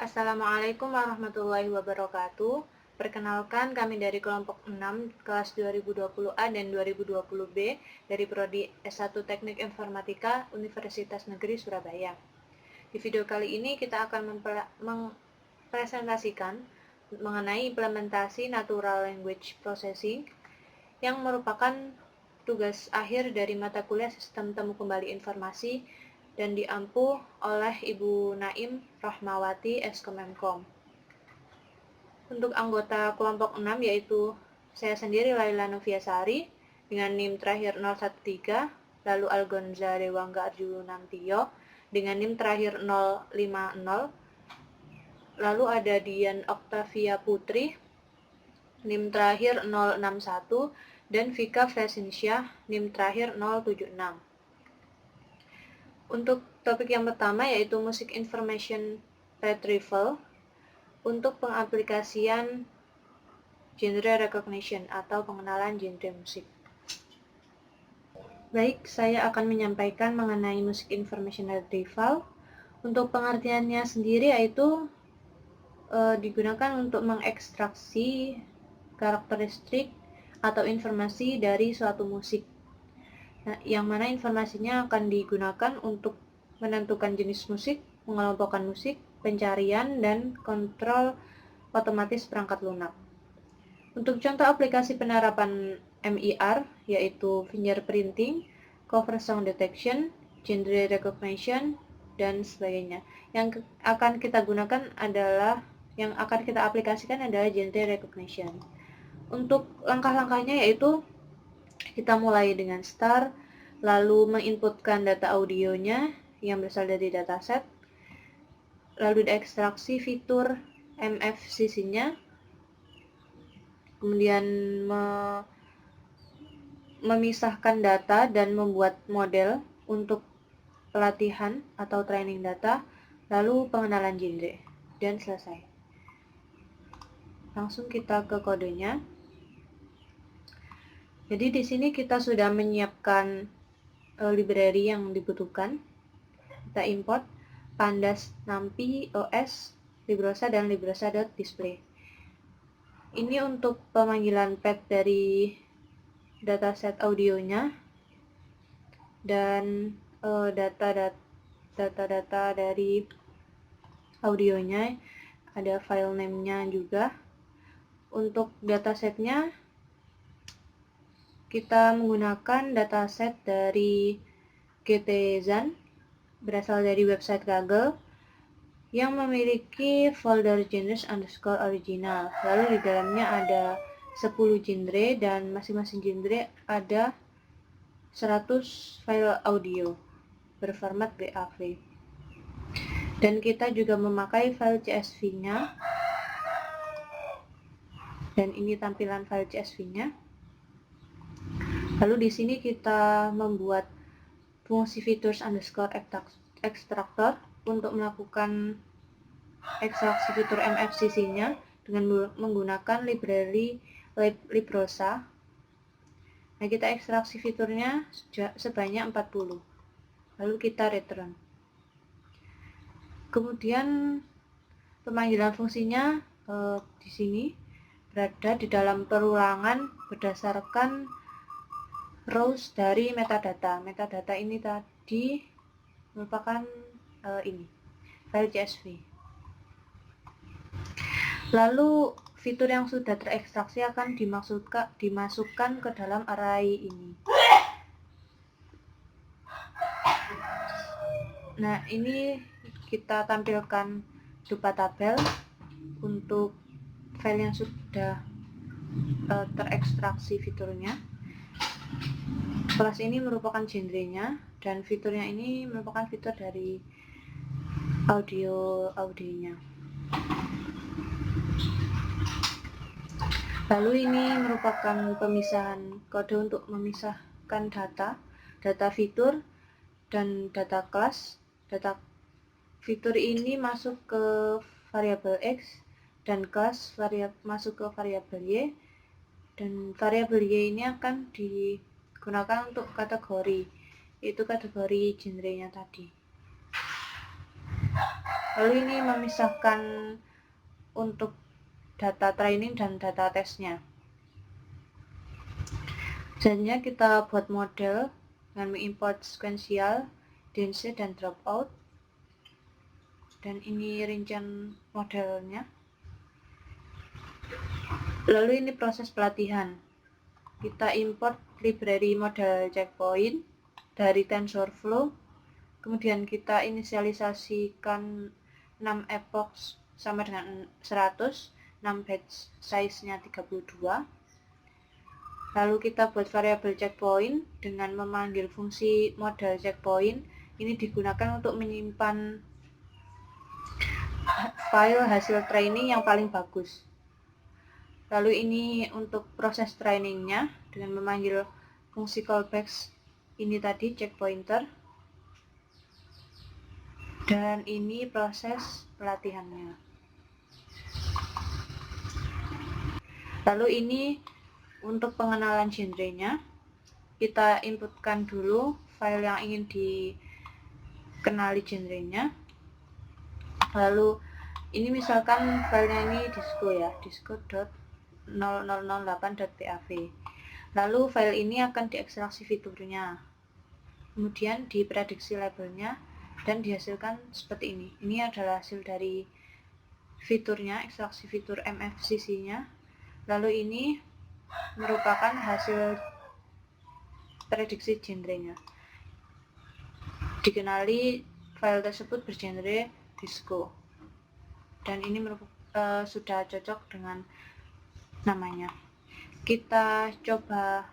Assalamualaikum warahmatullahi wabarakatuh. Perkenalkan, kami dari kelompok 6 kelas 2020A dan 2020B dari Prodi S1 Teknik Informatika Universitas Negeri Surabaya. Di video kali ini kita akan mempresentasikan mengenai implementasi Natural Language Processing yang merupakan tugas akhir dari mata kuliah Sistem Temu Kembali Informasi dan diampu oleh Ibu Naim Rahmawati Eskomemkom. Untuk anggota kelompok 6 yaitu saya sendiri Laila Noviasari dengan NIM terakhir 013, lalu Algonza Dewangga Arjunantio dengan NIM terakhir 050, lalu ada Dian Octavia Putri NIM terakhir 061 dan Vika Flesinsyah NIM terakhir 076. Untuk topik yang pertama yaitu Music Information Retrieval untuk pengaplikasian genre recognition atau pengenalan genre musik. Baik, saya akan menyampaikan mengenai Music Information Retrieval. Untuk pengertiannya sendiri yaitu digunakan untuk mengekstraksi karakteristik atau informasi dari suatu musik. Nah, yang mana informasinya akan digunakan untuk menentukan jenis musik, mengelompokkan musik, pencarian, dan kontrol otomatis perangkat lunak. Untuk contoh aplikasi penerapan MIR, yaitu fingerprinting, cover sound detection, genre recognition, dan sebagainya. Yang akan kita aplikasikan adalah genre recognition. Untuk langkah-langkahnya yaitu kita mulai dengan start, lalu menginputkan data audionya yang berasal dari dataset, lalu diekstraksi fitur MFCC-nya, kemudian memisahkan data dan membuat model untuk pelatihan atau training data, lalu pengenalan genre, dan selesai. Langsung kita ke kodenya. Jadi di sini kita sudah menyiapkan library yang dibutuhkan. Kita import pandas, nampi, os, librosa, dan librosa.display. Ini untuk pemanggilan path dari dataset audionya dan data-data dari audionya, ada file name-nya juga. Untuk datasetnya kita menggunakan dataset dari GTZan berasal dari website Kaggle yang memiliki folder genres_original. Lalu di dalamnya ada 10 genre dan masing-masing genre ada 100 file audio berformat WAV. Dan kita juga memakai file CSV-nya. Dan ini tampilan file CSV-nya. Lalu di sini kita membuat fungsi features_extractor untuk melakukan ekstraksi fitur MFCC-nya dengan menggunakan library librosa. Nah, kita ekstraksi fiturnya sebanyak 40. Lalu kita return. Kemudian pemanggilan fungsinya di sini berada di dalam perulangan berdasarkan rows dari metadata. Metadata ini tadi merupakan file CSV. Lalu fitur yang sudah terekstraksi akan dimasukkan ke dalam array ini. Nah, ini kita tampilkan berupa tabel untuk file yang sudah terekstraksi fiturnya. Kelas ini merupakan genrenya dan fiturnya ini merupakan fitur dari audionya. Lalu ini merupakan pemisahan kode untuk memisahkan data fitur dan data kelas. Data fitur ini masuk ke variabel X dan kelas masuk ke variabel Y, dan variabel Y ini akan digunakan untuk kategori, yaitu kategori genrenya tadi. Lalu ini memisahkan untuk data training dan data tesnya. Selanjutnya kita buat model dengan mengimport sequential, dense, dan dropout. Dan ini rincian modelnya. Lalu ini proses pelatihan. Kita import library model checkpoint dari TensorFlow. Kemudian kita inisialisasikan 6 epochs sama dengan 100, 6 batch size-nya 32. Lalu kita buat variabel checkpoint dengan memanggil fungsi model checkpoint. Ini digunakan untuk menyimpan file hasil training yang paling bagus. Lalu ini untuk proses trainingnya dengan memanggil fungsi callbacks ini tadi checkpointer. Dan ini proses pelatihannya. Lalu ini untuk pengenalan genrenya, kita inputkan dulu file yang ingin dikenali genrenya. Lalu ini misalkan filenya ini disco ya, disco.0008.pav. Lalu file ini akan diekstraksi fiturnya, kemudian diprediksi labelnya, dan dihasilkan seperti ini. Ini adalah hasil dari fiturnya, ekstraksi fitur MFCC-nya. Lalu ini merupakan hasil prediksi genrenya. Dikenali file tersebut bergenre disco. Dan ini sudah cocok dengan namanya. Kita coba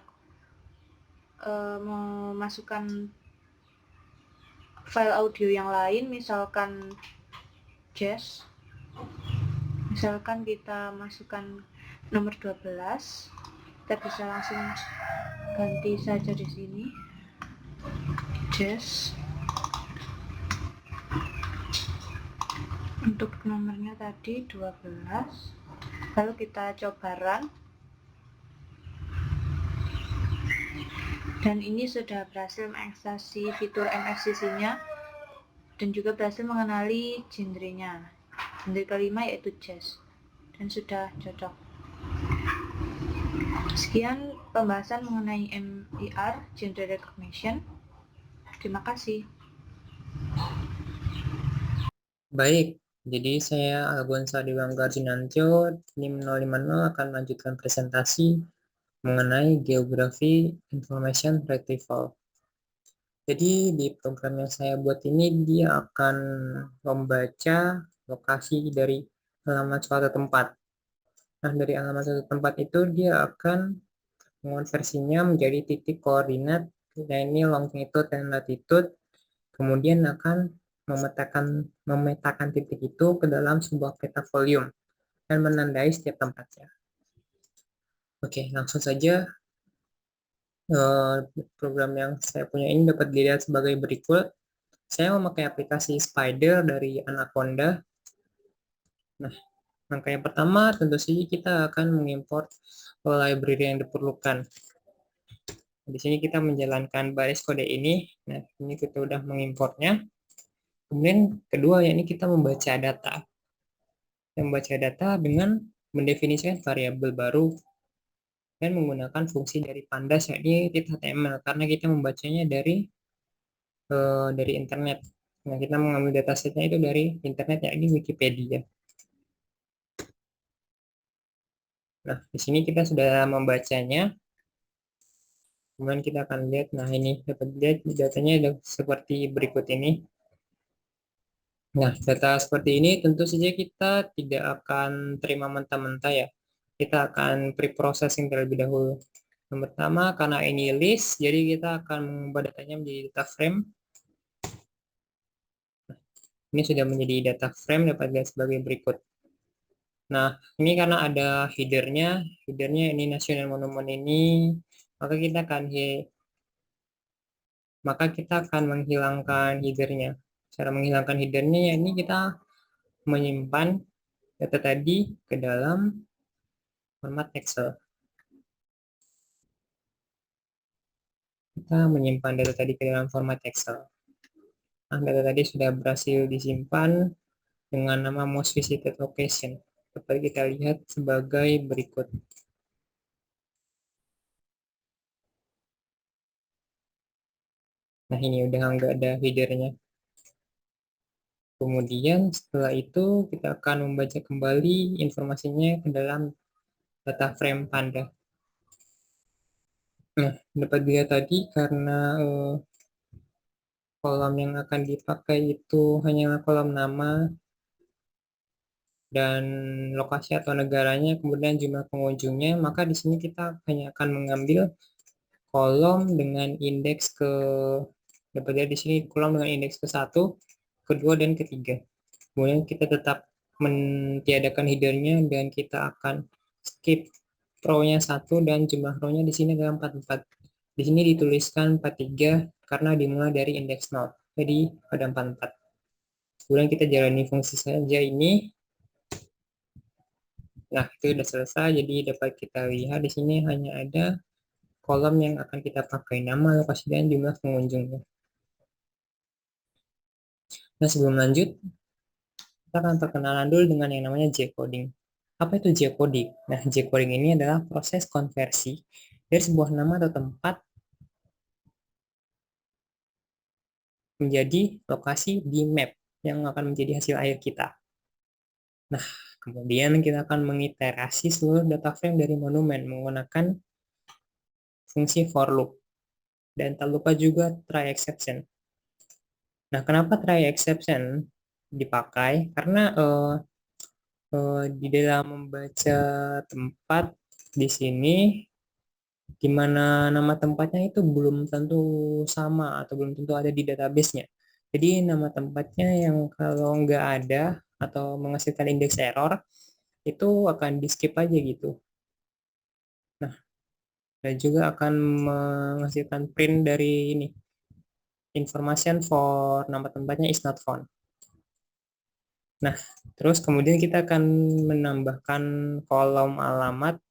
memasukkan file audio yang lain, misalkan jazz. Misalkan kita masukkan nomor 12, kita bisa langsung ganti saja di sini, jazz. Untuk nomornya tadi 12. Lalu kita coba run. Dan ini sudah berhasil mengekstraksi fitur MFCC-nya dan juga berhasil mengenali genrenya. Genre kelima yaitu jazz. Dan sudah cocok. Sekian pembahasan mengenai MIR, Genre Recognition. Terima kasih. Baik, jadi saya Algonsa Dewangga Arjunantyo, tim 050 akan melanjutkan presentasi mengenai geografi information retrieval. Jadi di program yang saya buat ini dia akan membaca lokasi dari alamat suatu tempat. Nah, dari alamat suatu tempat itu dia akan mengonversinya menjadi titik koordinat, nah ini longitude dan latitude, kemudian akan memetakan titik itu ke dalam sebuah peta volume dan menandai setiap tempatnya. Oke, langsung saja. Program yang saya punya ini dapat dilihat sebagai berikut. Saya memakai aplikasi Spider dari Anaconda. Nah, langkah yang pertama tentu saja kita akan mengimport library yang diperlukan. Di sini kita menjalankan baris kode ini. Nah, ini kita sudah mengimportnya. Kemudian kedua, yakni kita membaca data. Membaca data dengan mendefinisikan variabel baru dan menggunakan fungsi dari pandas, yakni read.html, karena kita membacanya dari internet. Nah, kita mengambil datasetnya itu dari internet, yakni Wikipedia. Nah, di sini kita sudah membacanya. Kemudian kita akan lihat, nah ini dapat lihat datanya seperti berikut ini. Nah, data seperti ini tentu saja kita tidak akan terima mentah-mentah ya. Kita akan pre-processing terlebih dahulu. Yang pertama, karena ini list, jadi kita akan mengubah datanya menjadi data frame. Nah, ini sudah menjadi data frame, dapat dilihat sebagai berikut. Nah, ini karena ada headernya ini national monument ini, maka kita akan menghilangkan headernya. Cara menghilangkan headernya, ini kita menyimpan data tadi ke dalam format Excel. Kita menyimpan data tadi ke dalam format Excel. Nah, data tadi sudah berhasil disimpan. dengan nama most visited location. Dapat kita lihat sebagai berikut. Nah, ini udah nggak ada headernya. Kemudian setelah itu kita akan membaca kembali informasinya ke dalam data frame Panda. Nah, dapat dilihat tadi karena kolom yang akan dipakai itu hanya kolom nama dan lokasi atau negaranya, kemudian jumlah pengunjungnya, maka di sini kita hanya akan mengambil kolom dengan indeks dapat lihat di sini kolom dengan indeks ke-1, kedua, dan ketiga. Kemudian kita tetap mentiadakan headernya dan kita akan skip row-nya 1 dan jumlah row-nya di sini adalah 44. Di sini dituliskan 43 karena dimulai dari indeks 0. Jadi ada 44. Kemudian kita jalani fungsi saja ini. Nah, itu sudah selesai. Jadi dapat kita lihat di sini hanya ada kolom yang akan kita pakai, nama, lokasi, dan jumlah pengunjungnya. Nah, sebelum lanjut, kita akan perkenalan dulu dengan yang namanya J-coding. Apa itu J-coding? Nah, J-coding ini adalah proses konversi dari sebuah nama atau tempat menjadi lokasi di map yang akan menjadi hasil akhir kita. Nah, kemudian kita akan mengiterasi seluruh data frame dari monumen menggunakan fungsi for loop. Dan tak lupa juga try exception. Nah, kenapa try exception dipakai? Karena di dalam membaca tempat di sini, di mana nama tempatnya itu belum tentu sama atau belum tentu ada di database-nya. Jadi nama tempatnya yang kalau nggak ada atau menghasilkan indeks error, itu akan di skip aja gitu. Nah, dan juga akan menghasilkan print dari ini, information for nama tempatnya is not found. Nah, terus kemudian kita akan menambahkan kolom alamat,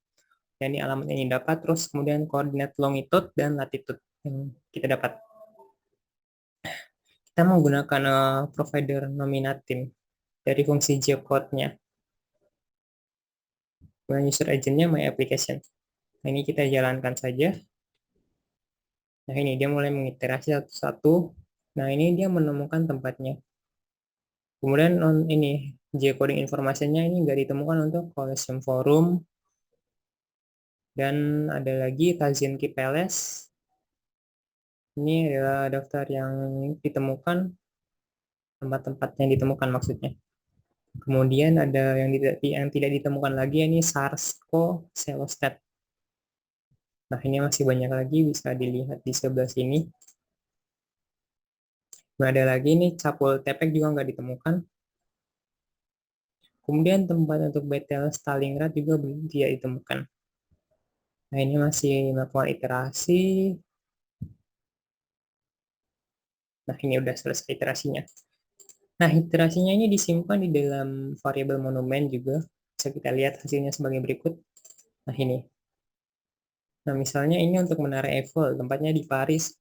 yakni alamat yang dapat, terus kemudian koordinat longitude dan latitude yang kita dapat. Kita menggunakan provider Nominatim dari fungsi geocode-nya. Kemudian user agent-nya my application. Nah, ini kita jalankan saja. Nah, ini dia mulai mengiterasi satu-satu. Nah, ini dia menemukan tempatnya. Kemudian ini geocoding informasinya ini nggak ditemukan untuk Colosseum Forum. Dan ada lagi Tazienki Palace. Ini adalah daftar yang ditemukan, tempat-tempat yang ditemukan maksudnya. Kemudian ada yang tidak ditemukan lagi, ini Sarsko Selostat. Nah, ini masih banyak lagi, bisa dilihat di sebelah sini. Nah, ada lagi nih Chapultepec juga nggak ditemukan. Kemudian tempat untuk Betel Stalingrad juga belum tidak ditemukan. Nah, ini masih melakukan iterasi. Nah, ini udah selesai iterasinya. Nah, iterasinya ini disimpan di dalam variabel monumen juga. Bisa kita lihat hasilnya sebagai berikut. Nah, ini. Nah, misalnya ini untuk Menara Eiffel, tempatnya di Paris.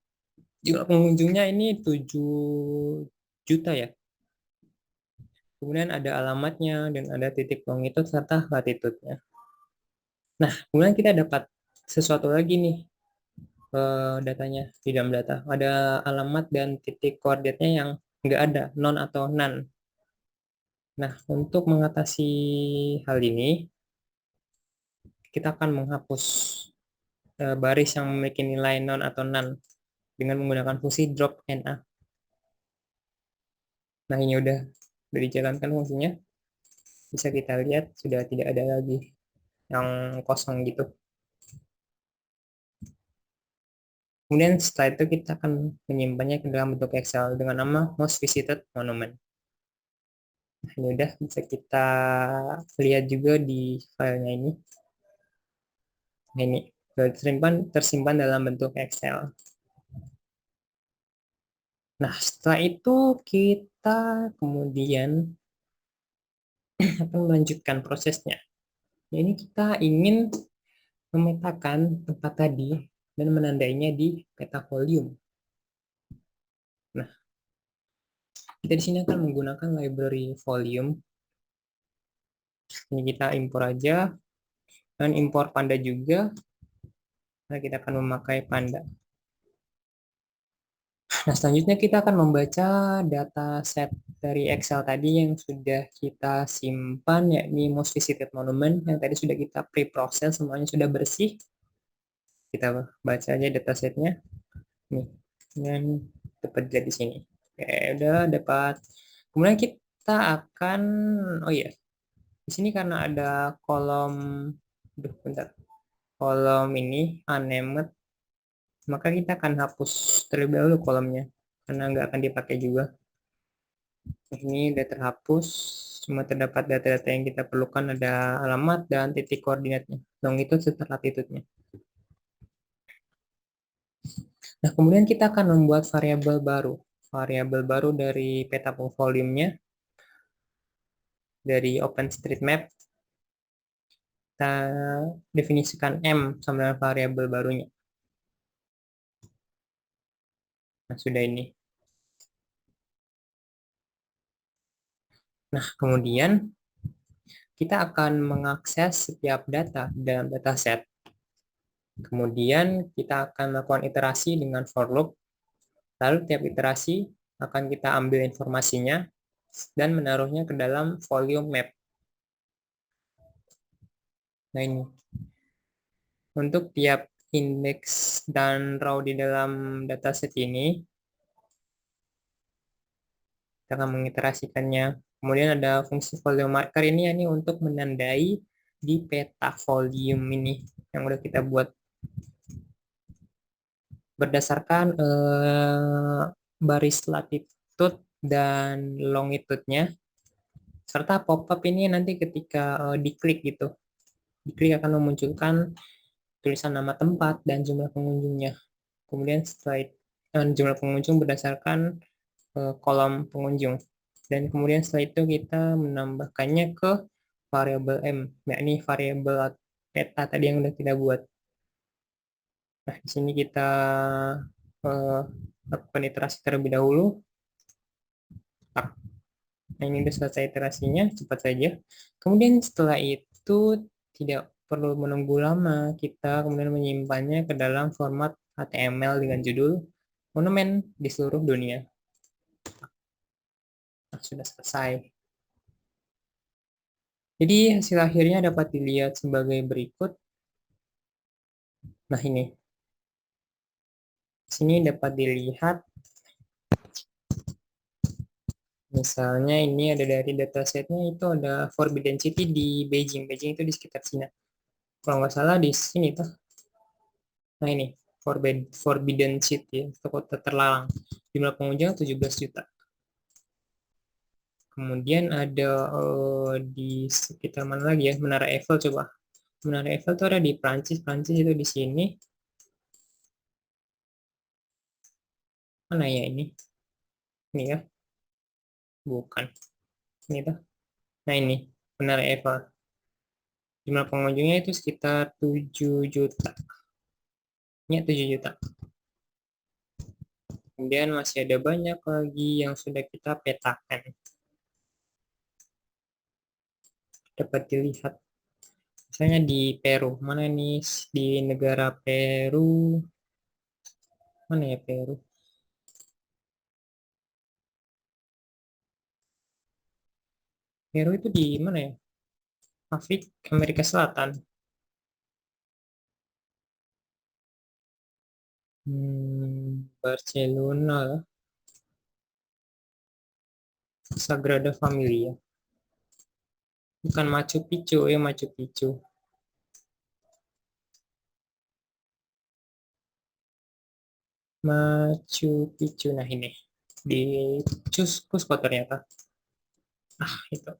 Jumlah pengunjungnya ini 7 juta ya. Kemudian ada alamatnya dan ada titik longitud serta latitude-nya. Nah, kemudian kita dapat sesuatu lagi nih datanya di dalam data. Ada alamat dan titik koordinatnya yang nggak ada, non atau none. Nah, untuk mengatasi hal ini, kita akan menghapus baris yang memiliki nilai non atau none dengan menggunakan fungsi drop NA. Nah, ini udah dijalankan fungsinya. Bisa kita lihat sudah tidak ada lagi yang kosong gitu. Kemudian setelah itu kita akan menyimpannya ke dalam bentuk Excel dengan nama most visited monument. Nah, ini udah bisa kita lihat juga di filenya ini. Nah, ini tersimpan dalam bentuk Excel. Nah, setelah itu kita kemudian akan melanjutkan prosesnya. Ini kita ingin memetakan tempat tadi dan menandainya di peta volume. Nah, Kita di sini akan menggunakan library volume. Ini kita impor aja, dan impor Panda juga. Nah, kita akan memakai Panda. Nah, selanjutnya kita akan membaca data set dari Excel tadi yang sudah kita simpan, yakni most visited monument, yang tadi sudah kita pre-process, semuanya sudah bersih. Kita baca aja datasetnya. Nih, dan dapat di sini. Oke, udah dapat. Kemudian kita akan, oh iya, di sini karena ada kolom, bentar, kolom ini unnamed, maka kita akan hapus terlebih dahulu kolomnya karena nggak akan dipakai juga. Ini udah terhapus, cuma terdapat data-data yang kita perlukan, ada alamat dan titik koordinatnya, longitude serta latitude-nya. Nah, kemudian kita akan membuat variabel baru dari peta volume-nya dari OpenStreetMap. Kita definisikan M sama dengan variabel barunya. Nah, sudah ini. Nah, kemudian kita akan mengakses setiap data dalam dataset. Kemudian kita akan melakukan iterasi dengan for loop. Lalu tiap iterasi akan kita ambil informasinya dan menaruhnya ke dalam volume map. Nah, ini. Untuk tiap indeks dan row di dalam dataset ini, kita akan mengiterasikannya. Kemudian ada fungsi volume marker ini, ya, ini untuk menandai di peta volume ini yang udah kita buat berdasarkan baris latitude dan longitude-nya, serta pop-up ini nanti ketika diklik gitu, diklik akan memunculkan tulisan nama tempat dan jumlah pengunjungnya. Kemudian setelah jumlah pengunjung berdasarkan kolom pengunjung. Dan kemudian setelah itu kita menambahkannya ke variabel M, yakni variabel peta tadi yang udah kita buat. Nah, di sini kita lakukan iterasi terlebih dahulu. Nah, ini sudah selesai iterasinya, cepat saja. Kemudian setelah itu tidak perlu menunggu lama, kita kemudian menyimpannya ke dalam format HTML dengan judul monumen di seluruh dunia. Nah, sudah selesai. Jadi hasil akhirnya dapat dilihat sebagai berikut. Nah, ini. Di sini dapat dilihat, misalnya ini ada dari datasetnya itu ada Forbidden City di Beijing. Beijing itu di sekitar Cina. Kalau nggak salah di sini tuh. Nah, ini Forbidden City, kota terlarang. Jumlah pengunjung 17 juta. Kemudian ada di sekitar mana lagi ya? Menara Eiffel coba. Menara Eiffel itu ada di Prancis. Prancis itu di sini. Mana ya ini? Ini ya? Bukan. Ini tuh. Nah, ini Menara Eiffel. Jumlah pengunjungnya itu sekitar 7 juta. Ini 7 juta. Kemudian masih ada banyak lagi yang sudah kita petakan. Dapat dilihat. Misalnya di Peru. Mana nih di negara Peru? Mana ya Peru? Peru itu di mana ya? Amerika Selatan. Barcelona, Sagrada Familia. Bukan Machu Picchu, ya Machu Picchu. Machu Picchu, nah ini. Di Cusco ternyata. Ah, itu.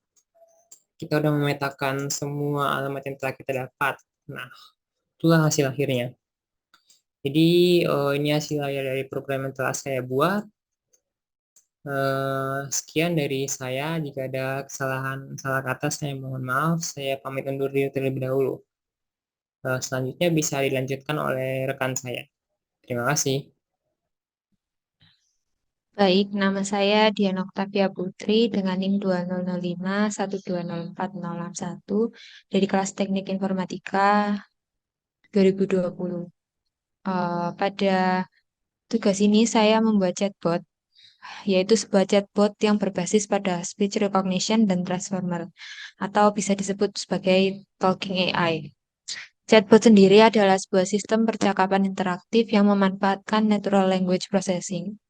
Kita udah memetakan semua alamat yang telah kita dapat. Nah, itulah hasil akhirnya. Jadi, ini hasil akhir dari program yang telah saya buat. Sekian dari saya. Jika ada kesalahan salah kata, saya mohon maaf. Saya pamit undur diri terlebih dahulu. Selanjutnya bisa dilanjutkan oleh rekan saya. Terima kasih. Baik, nama saya Dian Oktavia Putri dengan NIM 2005 1204061 dari kelas Teknik Informatika 2020. Pada tugas ini saya membuat chatbot, yaitu sebuah chatbot yang berbasis pada speech recognition dan transformer, atau bisa disebut sebagai talking AI. Chatbot sendiri adalah sebuah sistem percakapan interaktif yang memanfaatkan natural language processing.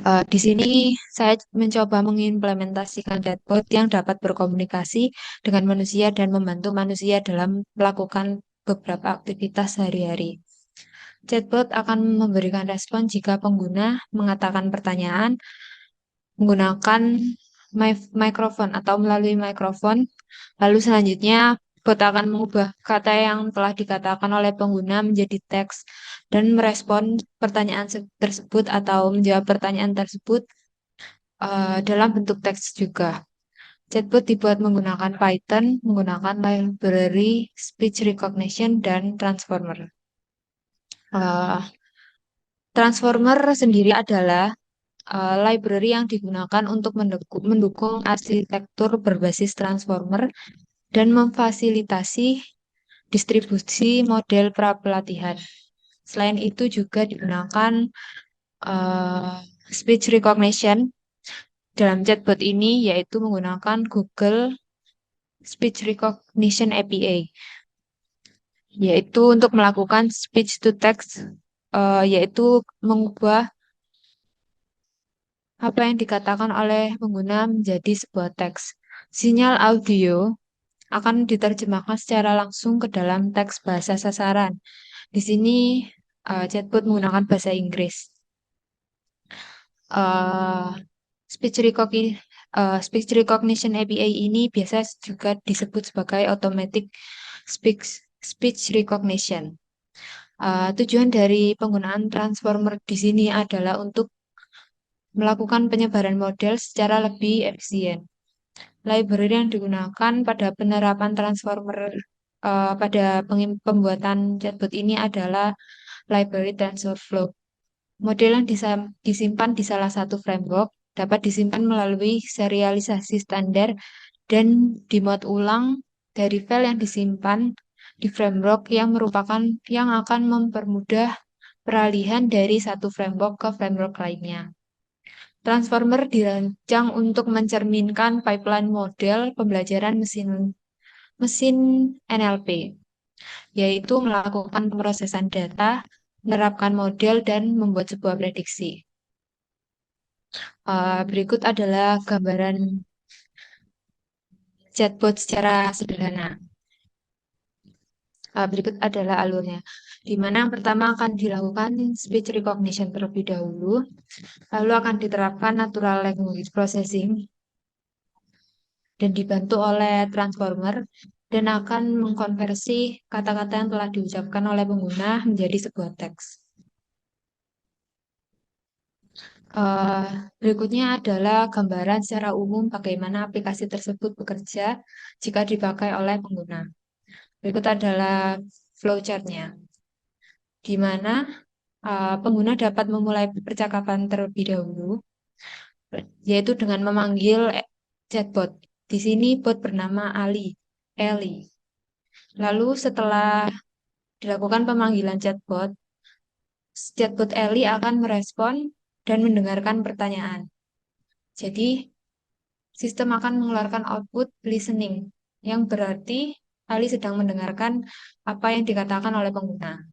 Di sini saya mencoba mengimplementasikan chatbot yang dapat berkomunikasi dengan manusia dan membantu manusia dalam melakukan beberapa aktivitas sehari-hari. Chatbot akan memberikan respon jika pengguna mengatakan pertanyaan menggunakan mikrofon atau melalui mikrofon. Lalu selanjutnya bot akan mengubah kata yang telah dikatakan oleh pengguna menjadi teks dan merespon pertanyaan tersebut atau menjawab pertanyaan tersebut dalam bentuk teks juga. Chatbot dibuat menggunakan Python, menggunakan library speech recognition dan transformer. Uh, Transformer sendiri adalah library yang digunakan untuk mendukung arsitektur berbasis transformer dan memfasilitasi distribusi model pra-pelatihan. Selain itu juga digunakan uh, speech recognition dalam chatbot ini, yaitu menggunakan Google Speech Recognition API, yaitu untuk melakukan speech to text, yaitu mengubah apa yang dikatakan oleh pengguna menjadi sebuah teks. Sinyal audio akan diterjemahkan secara langsung ke dalam teks bahasa sasaran. Di sini chatbot menggunakan bahasa Inggris. Uh, speech recognition Speech recognition API ini biasa juga disebut sebagai automatic speech recognition. Tujuan dari penggunaan transformer di sini adalah untuk melakukan penyebaran model secara lebih efisien. Library yang digunakan pada penerapan transformer pada pembuatan chatbot ini adalah library TensorFlow. Model yang disimpan di salah satu framework dapat disimpan melalui serialisasi standar dan dimuat ulang dari file yang disimpan di framework yang akan mempermudah peralihan dari satu framework ke framework lainnya. Transformer dirancang untuk mencerminkan pipeline model pembelajaran mesin NLP, yaitu melakukan pemrosesan data, menerapkan model, dan membuat sebuah prediksi. Berikut adalah gambaran chatbot secara sederhana. Berikut adalah alurnya, di mana yang pertama akan dilakukan speech recognition terlebih dahulu, lalu akan diterapkan natural language processing, dan dibantu oleh transformer, dan akan mengkonversi kata-kata yang telah diucapkan oleh pengguna menjadi sebuah teks. Berikutnya adalah gambaran secara umum bagaimana aplikasi tersebut bekerja jika dipakai oleh pengguna. Berikut adalah flowchart-nya, di mana pengguna dapat memulai percakapan terlebih dahulu, yaitu dengan memanggil chatbot. Di sini bot bernama Ellie. Lalu setelah dilakukan pemanggilan chatbot Ellie akan merespon dan mendengarkan pertanyaan. Jadi, sistem akan mengeluarkan output listening, yang berarti Ali sedang mendengarkan apa yang dikatakan oleh pengguna.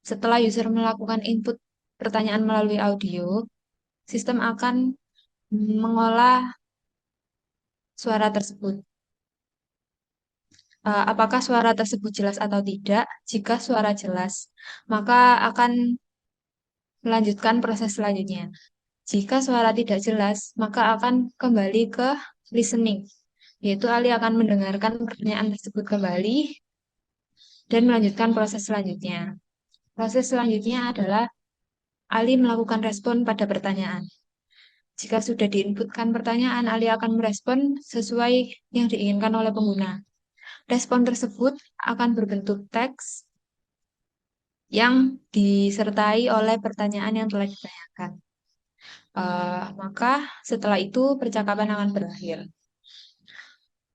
Setelah user melakukan input pertanyaan melalui audio, sistem akan mengolah suara tersebut. Apakah suara tersebut jelas atau tidak? Jika suara jelas, maka akan melanjutkan proses selanjutnya. Jika suara tidak jelas, maka akan kembali ke listening, yaitu Ali akan mendengarkan pertanyaan tersebut kembali dan melanjutkan proses selanjutnya. Proses selanjutnya adalah Ali melakukan respon pada pertanyaan. Jika sudah diinputkan pertanyaan, Ali akan merespon sesuai yang diinginkan oleh pengguna. Respon tersebut akan berbentuk teks yang disertai oleh pertanyaan yang telah ditanyakan. Maka setelah itu percakapan akan berakhir.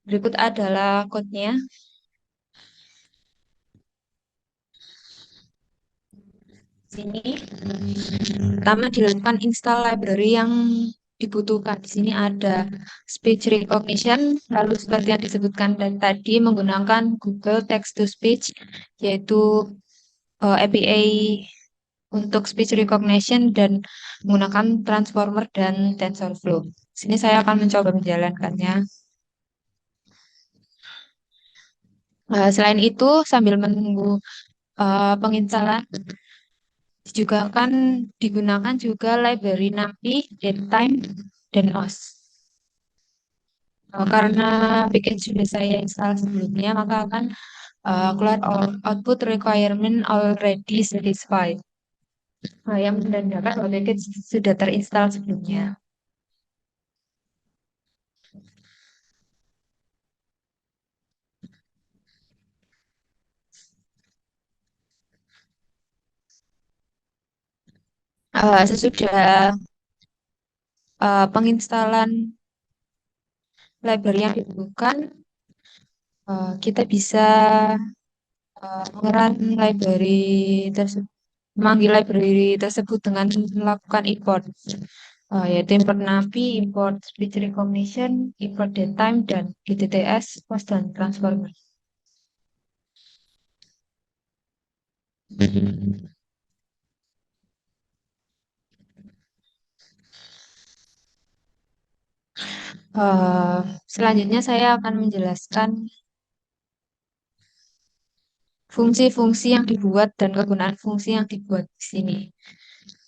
Berikut adalah code-nya. Sini pertama dilakukan install library yang dibutuhkan. Di sini ada speech recognition, lalu seperti yang disebutkan tadi menggunakan Google Text to Speech, yaitu API untuk speech recognition dan menggunakan transformer dan TensorFlow. Sini saya akan mencoba menjalankannya. Selain itu, sambil menunggu penginstalan, juga akan digunakan juga library NumPy, datetime, dan OS. Karena package sudah saya install sebelumnya, maka akan keluar output requirement already satisfied. Yang menandakan bahwa package sudah terinstall sebelumnya. Sesudah penginstalan library yang dibutuhkan, kita bisa mengerun library tersebut, memanggil library tersebut dengan melakukan import, yaitu import NumPy, import speech recognition, import datetime, dan GTTS, post dan transformer. Selanjutnya saya akan menjelaskan fungsi-fungsi yang dibuat dan kegunaan fungsi yang dibuat di sini.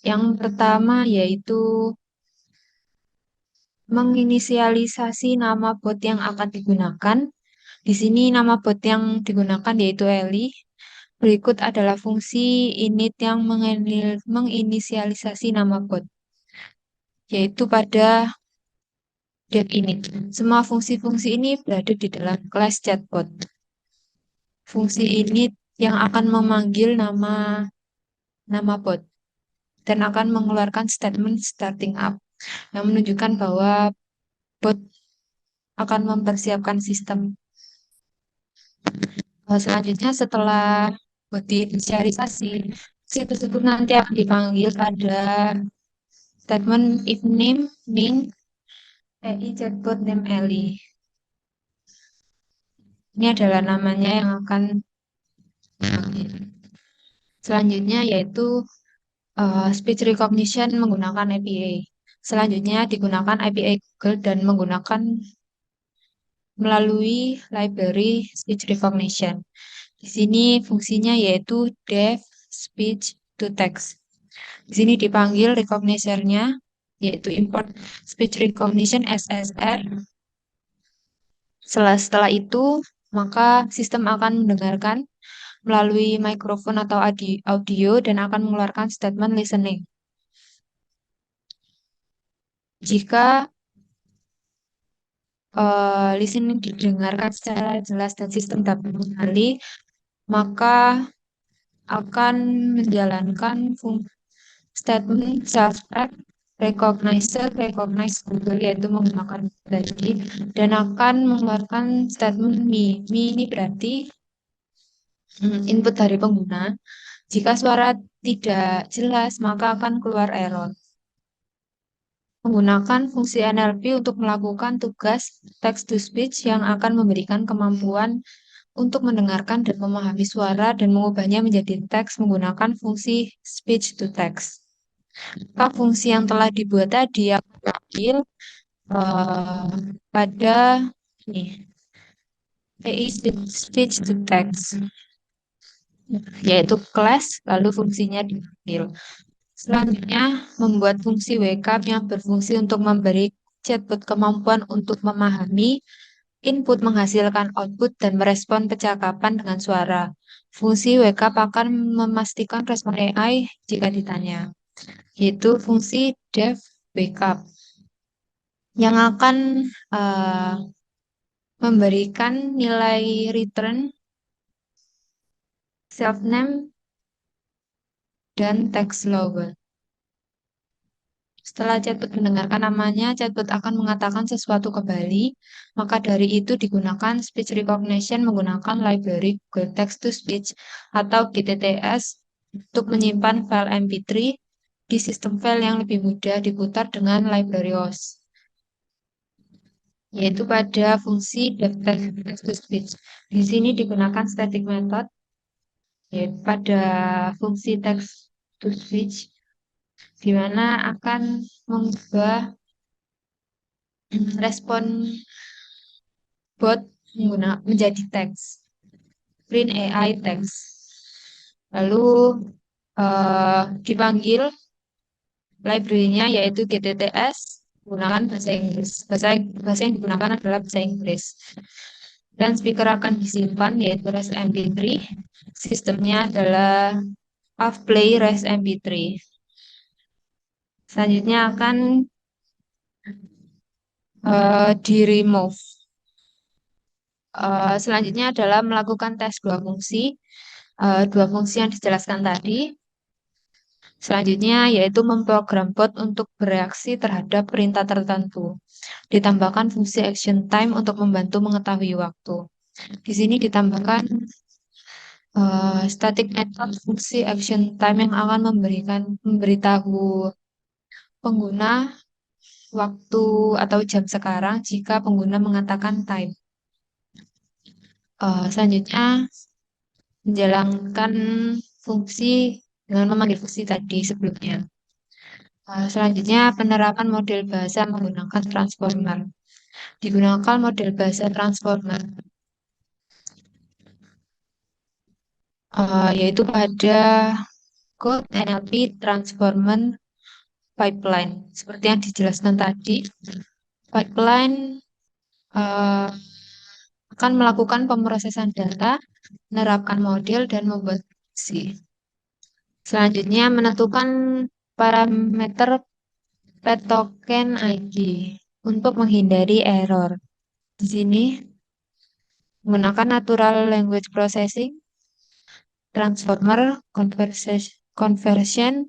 Yang pertama yaitu menginisialisasi nama bot yang akan digunakan. Di sini nama bot yang digunakan yaitu Eli. Berikut adalah fungsi init yang menginisialisasi nama bot, yaitu pada dev init. Semua fungsi-fungsi ini berada di dalam kelas chatbot. Fungsi init yang akan memanggil nama bot dan akan mengeluarkan statement starting up yang menunjukkan bahwa bot akan mempersiapkan sistem. Selanjutnya setelah bot diinisialisasi, si tersebut nanti akan dipanggil pada statement if name min ei chatbot name Eli. Ini adalah namanya yang akan dipanggil. Selanjutnya yaitu speech recognition menggunakan API. Selanjutnya digunakan API Google dan menggunakan melalui library speech recognition. Di sini fungsinya yaitu def speech to text. Di sini dipanggil recognizer-nya yaitu import speech recognition SSR. Setelah itu, maka sistem akan mendengarkan melalui mikrofon atau audio dan akan mengeluarkan statement listening. Jika listening didengarkan secara jelas dan sistem dapat mengenali, maka akan menjalankan statement suspect recognize Google yaitu menggunakan tadi dan akan mengeluarkan statement me. Me ini berarti input dari pengguna. Jika suara tidak jelas, maka akan keluar error. Menggunakan fungsi NLP untuk melakukan tugas text to speech yang akan memberikan kemampuan untuk mendengarkan dan memahami suara dan mengubahnya menjadi teks menggunakan fungsi speech to text. Maka fungsi yang telah dibuat tadi akan diambil pada ini, AI speech to text, yaitu class, lalu fungsinya dipanggil. Selanjutnya, membuat fungsi wake up yang berfungsi untuk memberi chatbot kemampuan untuk memahami input, menghasilkan output, dan merespon percakapan dengan suara. Fungsi wake up akan memastikan respon AI jika ditanya, yaitu fungsi def wake up yang akan memberikan nilai return self name dan text lower. Setelah chatbot mendengarkan namanya, chatbot akan mengatakan sesuatu kembali. Maka dari itu digunakan speech recognition menggunakan library Google Text to Speech atau GTTS untuk menyimpan file MP3 di sistem file yang lebih mudah diputar dengan library host, yaitu pada fungsi text to speech. Di sini digunakan static method, yaitu pada fungsi text to speech, di mana akan mengubah respon bot menjadi teks, print AI text. Lalu dipanggil library-nya yaitu GTTS menggunakan bahasa Inggris. Bahasa yang digunakan adalah bahasa Inggris. Dan speaker akan disimpan yaitu REST MP3. Sistemnya adalah AVPlay REST MP3. Selanjutnya akan di-remove. Selanjutnya adalah melakukan tes dua fungsi yang dijelaskan tadi. Selanjutnya yaitu memprogram bot untuk bereaksi terhadap perintah tertentu. Ditambahkan fungsi action time untuk membantu mengetahui waktu. Di sini ditambahkan static method fungsi action time yang akan memberitahu pengguna waktu atau jam sekarang jika pengguna mengatakan time. Selanjutnya menjalankan fungsi dengan memanggil fungsi tadi sebelumnya. Selanjutnya penerapan model bahasa menggunakan transformer. Digunakan model bahasa transformer, yaitu pada code NLP transformer pipeline. Seperti yang dijelaskan tadi, pipeline akan melakukan pemrosesan data, menerapkan model, dan membuat fungsi. Selanjutnya menentukan parameter pet token ID untuk menghindari error. Di sini menggunakan natural language processing, transformer, conversion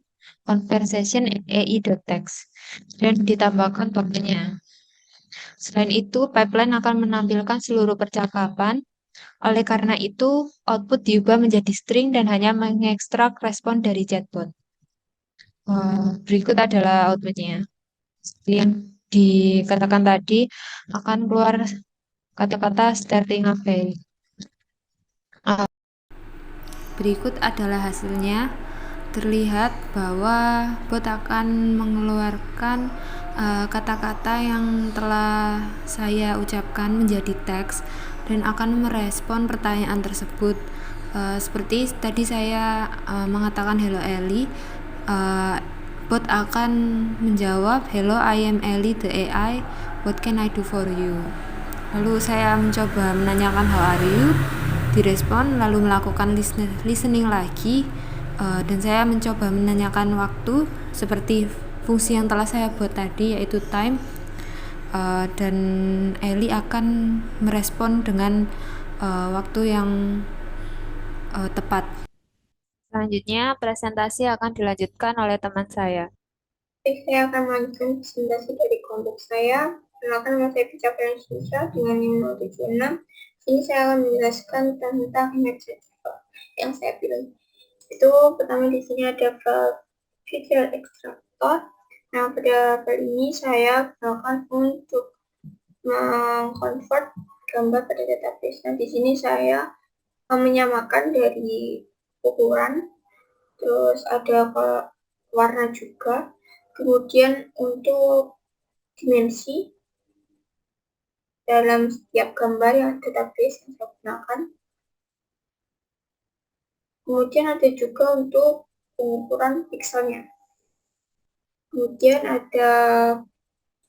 AI.text, dan ditambahkan tokennya. Selain itu, pipeline akan menampilkan seluruh percakapan. Oleh karena itu, output diubah menjadi string dan hanya mengekstrak respon dari chatbot. Berikut adalah outputnya. Yang dikatakan tadi akan keluar kata-kata starting a file. Berikut adalah hasilnya. Terlihat bahwa bot akan mengeluarkan kata-kata yang telah saya ucapkan menjadi teks dan akan merespon pertanyaan tersebut. Seperti tadi saya mengatakan hello Ellie, bot akan menjawab hello I am Ellie the AI, what can I do for you. Lalu saya mencoba menanyakan how are you, direspon, lalu melakukan listening lagi, dan saya mencoba menanyakan waktu seperti fungsi yang telah saya buat tadi yaitu time, dan Ellie akan merespon dengan waktu yang tepat. Selanjutnya, presentasi akan dilanjutkan oleh teman saya. Saya akan melanjutkan presentasi dari kelompok saya. Perkenalkan, nama saya Pica Susah dengan NIM 076. Sini saya akan menjelaskan tentang image retrieval yang saya pilih. Itu pertama di sini ada file feature extractor. Nah, pada file ini saya gunakan untuk mengkonvert gambar pada database. Nah, di sini saya menyamakan dari ukuran, terus ada warna juga. Kemudian untuk dimensi dalam setiap gambar yang database yang saya gunakan. Kemudian ada juga untuk pengukuran pixelnya. Kemudian ada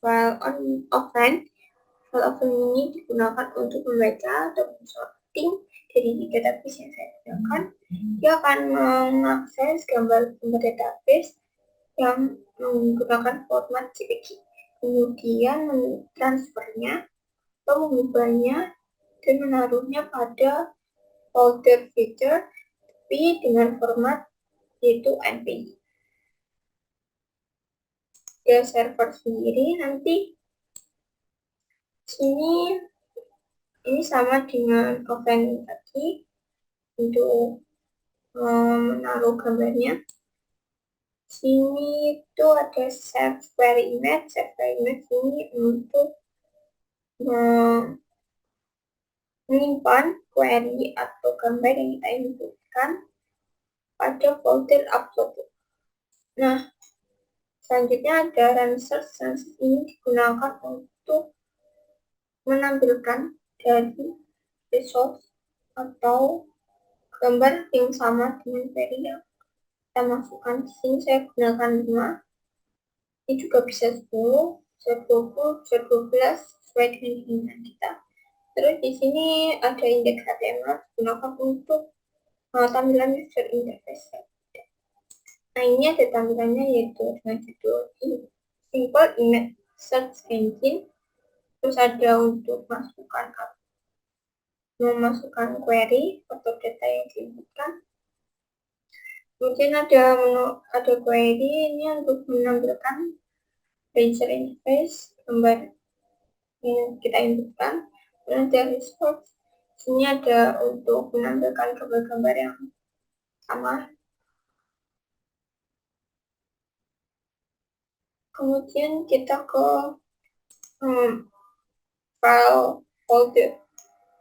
file offline. File offline ini digunakan untuk membaca atau sorting dari database yang saya gunakan. Dia akan mengakses gambar database yang menggunakan format JPG. Kemudian mentransfernya atau mengubahnya dan menaruhnya pada folder feature tapi dengan format yaitu NPI. Dia server sendiri nanti sini ini sama dengan offline tadi untuk menaruh gambarnya. Sini itu ada save query image. Save query image ini untuk menyimpan query atau gambar yang kita inputkan pada folder upload. Nah, selanjutnya ada run search. Run search ini digunakan untuk menampilkan dari resource atau gambar yang sama dengan query yang kita masukkan. Di sini saya gunakan 5. Ini juga bisa 10, bisa 20, bisa 12 sesuai dengan keinginan kita. Terus di sini ada indeks HTML digunakan untuk tampilan user interface. Nah, ini ada tampilannya yaitu dengan judul Simple Image Search Engine. Terus ada untuk memasukkan query atau data yang diinputkan. Kemudian ada query ini untuk menampilkan user interface gambar yang kita inputkan. Dan ada resource. Sini ada untuk menampilkan gambar-gambar yang sama. Kemudian kita ke file folder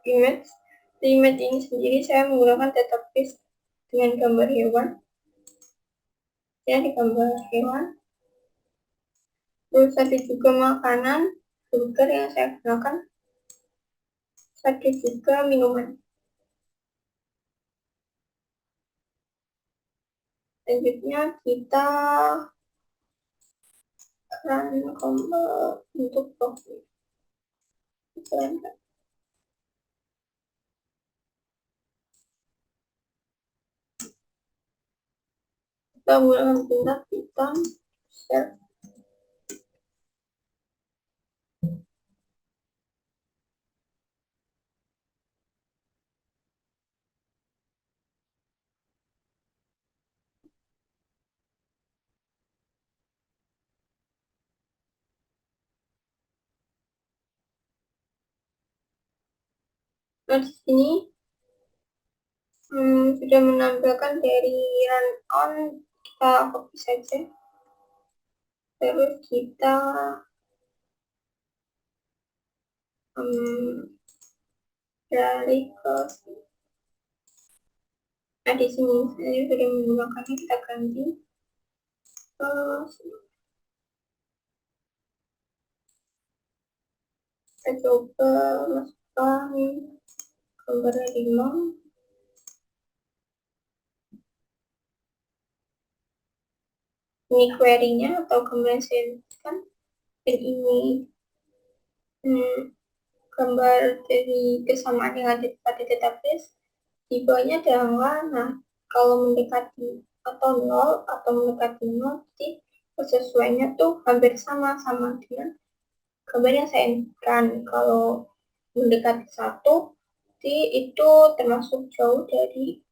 image. Di image ini sendiri saya menggunakan database dengan gambar hewan. Ya, di gambar hewan. Terus ada juga makanan, burger yang saya gunakan. Ada juga minuman. Selanjutnya kita run command untuk profil. Kita menggunakan perintah Python shell. Nah, di sini sudah menampilkan dari run on, kita copy saja. Terus kita beralih ke sini. Nah, di sini saya sudah menggunakannya, kita ganti ke sini. Kita coba masukkan gambar harimau. Ini query-nya atau gambar yang saya inputkan. Dan ini gambar dari kesamaan yang ada pada database. Di bawahnya ada angka. Nah, kalau mendekati atau 0 atau mendekati 0, jadi persesuaiannya tuh hampir sama dengan gambar yang saya inputkan. Kalau mendekati 1, jadi itu termasuk jauh dari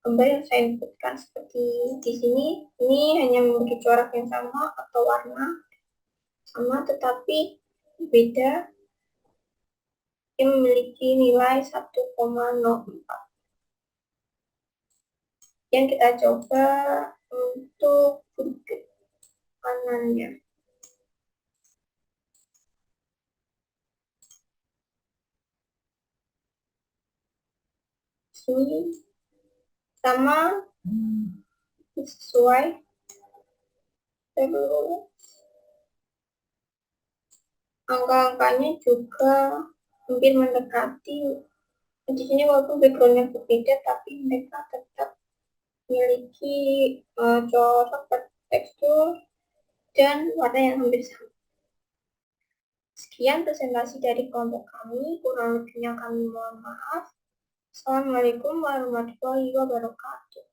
gambar yang saya inputkan. Seperti di sini, ini hanya memiliki corak yang sama atau warna sama, tetapi beda, yang memiliki nilai 1,04. Yang kita coba untuk burger kanannya. Sini sama, sesuai. Terus angka-angkanya juga hampir mendekati. Di sini walaupun backgroundnya berbeda, tapi mereka tetap memiliki corak, tekstur, dan warna yang hampir sama. Sekian presentasi dari kelompok kami, kurang lebihnya kami mohon maaf. Assalamualaikum warahmatullahi wabarakatuh.